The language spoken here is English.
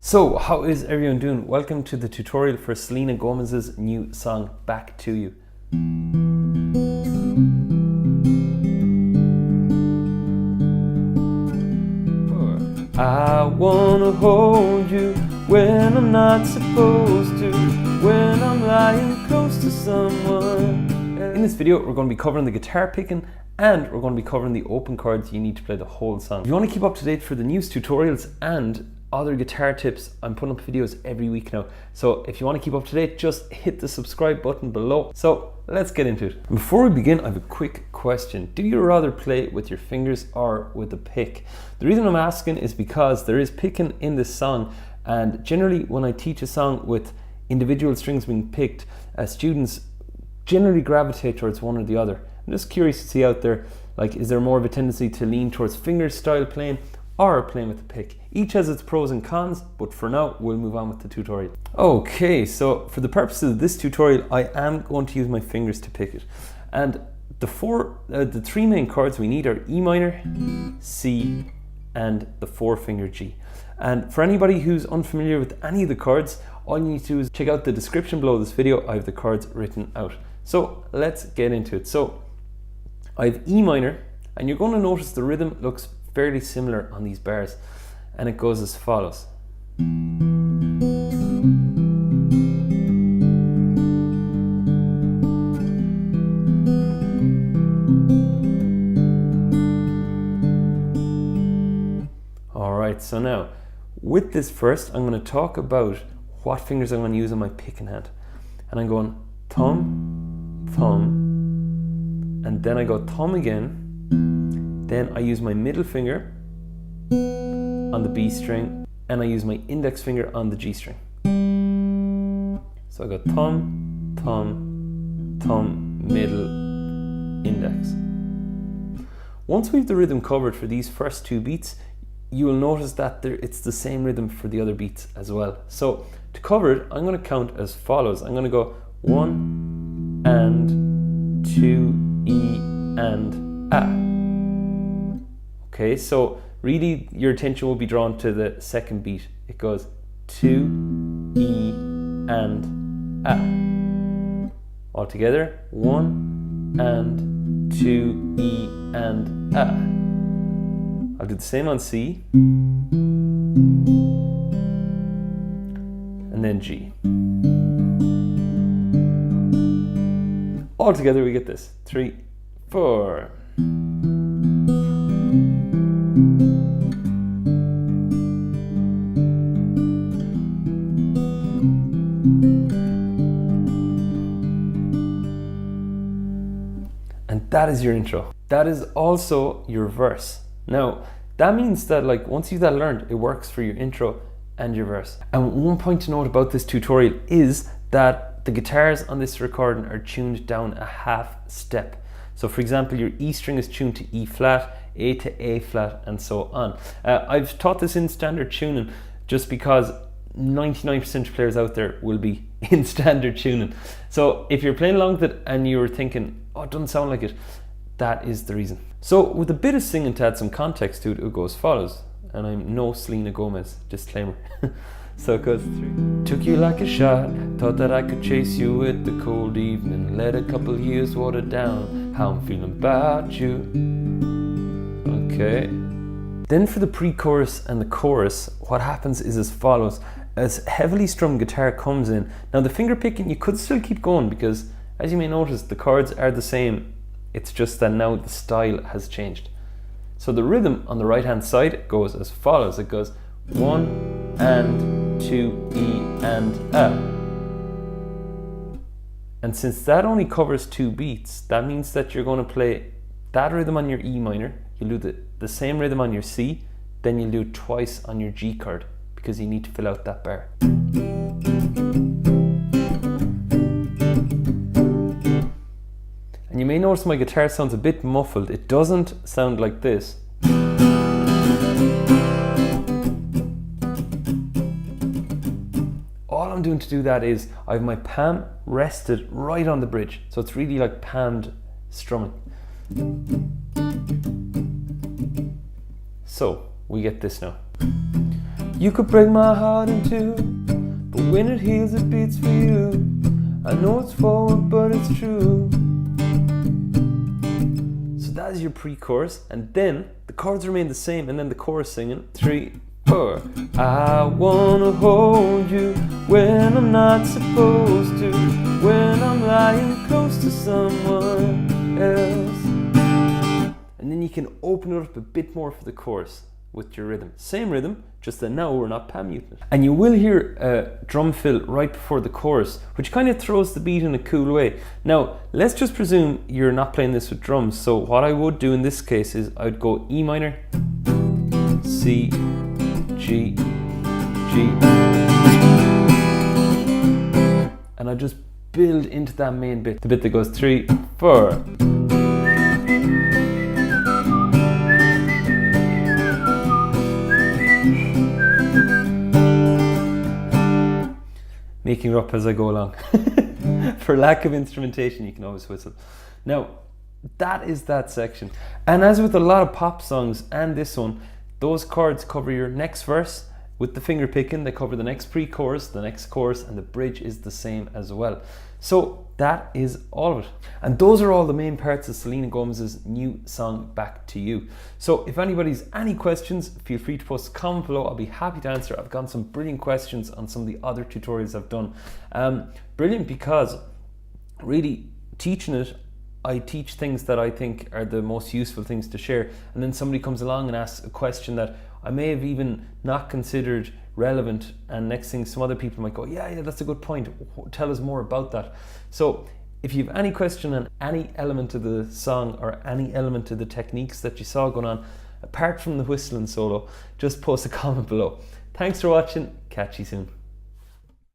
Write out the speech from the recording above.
So, how is everyone doing? Welcome to the tutorial for Selena Gomez's new song, Back to You. I wanna hold you when I'm not supposed to, when I'm lying close to someone. In this video, we're going to be covering the guitar picking and we're going to be covering the open chords you need to play the whole song. If you want to keep up to date for the news tutorials and other guitar tips, I'm putting up videos every week now. So if you want to keep up to date, just hit the subscribe button below. So let's get into it. Before we begin, I have a quick question. Do you rather play with your fingers or with a pick? The reason I'm asking is because there is picking in this song, and generally when I teach a song with individual strings being picked, students generally gravitate towards one or the other. I'm just curious to see out there, like, is there more of a tendency to lean towards finger style playing or playing with the pick? Each has its pros and cons, but for now we'll move on with the tutorial. Okay, so for the purposes of this tutorial, I am going to use my fingers to pick it. And the three main chords we need are E minor, C, and the 4-finger G. And for anybody who's unfamiliar with any of the chords, all you need to do is check out the description below this video. I have the chords written out. So let's get into it. So I have E minor, and you're going to notice the rhythm looks fairly similar on these bars, and it goes as follows. Alright, so now with this first, I'm going to talk about what fingers I'm going to use on my picking hand. And I'm going thumb, thumb, and then I go thumb again. Then I use my middle finger on the B string, and I use my index finger on the G string. So I go thumb, thumb, thumb, middle, index. Once we have the rhythm covered for these first two beats, you will notice that it's the same rhythm for the other beats as well. So to cover it, I'm going to count as follows. I'm going to go 1 and 2, E and A. Okay, so really your attention will be drawn to the second beat. It goes 2, E and A. All together, 1 and 2, E and A. I'll do the same on C, and then G. All together we get this, 3, 4. And that is your intro. That is also your verse. Now, that means that, like, once you've that learned, it works for your intro and your verse. And one point to note about this tutorial is that the guitars on this recording are tuned down a half step. So for example, your E string is tuned to E flat, A to A flat, and so on. I've taught this in standard tuning just because 99% of players out there will be in standard tuning. So if you're playing along with it and you're thinking, oh, it doesn't sound like it, that is the reason. So with a bit of singing to add some context to it, it goes as follows. And I'm no Selena Gomez, disclaimer. So it goes 3. Took you like a shot, thought that I could chase you with the cold evening. Let a couple years water down how I'm feeling about you. Okay. Then for the pre-chorus and the chorus, what happens is as follows. As heavily strummed guitar comes in, now the finger picking, you could still keep going because, as you may notice, the chords are the same. It's just that now the style has changed. So the rhythm on the right hand side goes as follows. It goes 1 and 2, E and A. And since that only covers 2 beats, that means that you're going to play that rhythm on your E minor, you'll do the same rhythm on your C, then you'll do it twice on your G chord because you need to fill out that bar. And you may notice my guitar sounds a bit muffled. It doesn't sound like this. All I'm doing to do that is I have my palm rested right on the bridge. So it's really like palmed strumming. So we get this now. You could break my heart in two, but when it heals it beats for you. I know it's forward but it's true. So that is your pre-chorus, and then the chords remain the same, and then the chorus singing 3, 4. I wanna hold you when I'm not supposed to, when I'm lying close to someone else. And then you can open it up a bit more for the chorus with your rhythm. Same rhythm, just that now we're not palm muting it. And you will hear a drum fill right before the chorus, which kind of throws the beat in a cool way. Now, let's just presume you're not playing this with drums. So what I would do in this case is I would go E minor, C, G, G. And I just build into that main bit, the bit that goes 3, 4. Making it up as I go along. For lack of instrumentation, you can always whistle. Now, that is that section. And as with a lot of pop songs and this one, those chords cover your next verse. With the finger picking, they cover the next pre-chorus, the next chorus, and the bridge is the same as well. So that is all of it. And those are all the main parts of Selena Gomez's new song, Back to You. So if anybody's any questions, feel free to post a comment below. I'll be happy to answer. I've gotten some brilliant questions on some of the other tutorials I've done. Brilliant, because really teaching it, I teach things that I think are the most useful things to share, and then somebody comes along and asks a question that I may have even not considered relevant, and next thing some other people might go, yeah, that's a good point, tell us more about that. So if you have any question on any element of the song or any element of the techniques that you saw going on, apart from the whistling solo, just post a comment below. Thanks for watching, catch you soon.